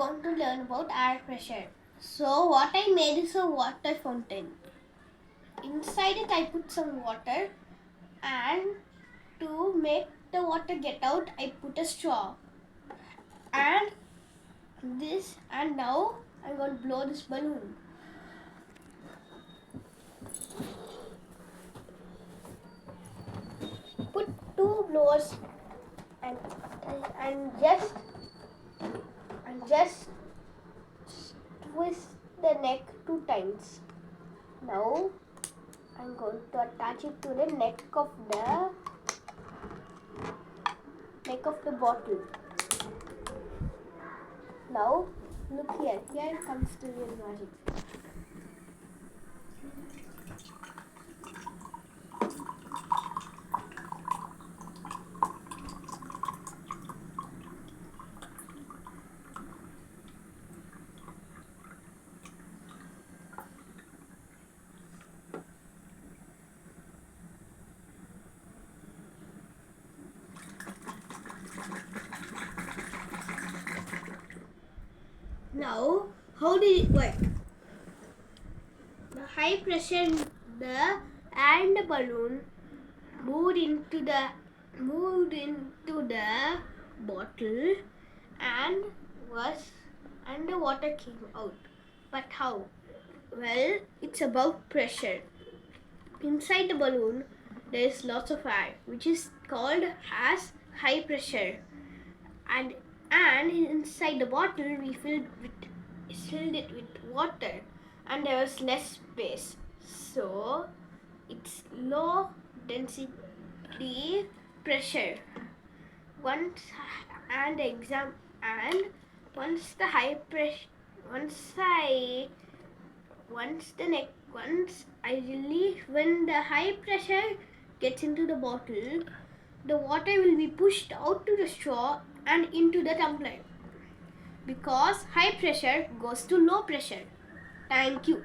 going to learn about air pressure. So what I made is a water fountain. Inside it I put some water, and to make the water get out I put a straw. And now I'm going to blow this balloon. Put two blowers and just twist the neck 2 times. Now I'm going to attach it to the neck of the bottle. Now look here. Here comes the real magic. Now, how did it work? The high pressure, the balloon moved into the bottle, and the water came out. But how? Well, it's about pressure. Inside the balloon, there is lots of air, which is called as high pressure, and inside the bottle we filled it with water, and there was less space, so it's low density pressure. Once when the high pressure gets into the bottle, the water will be pushed out to the straw and into the tumbler, because high pressure goes to low pressure. Thank you.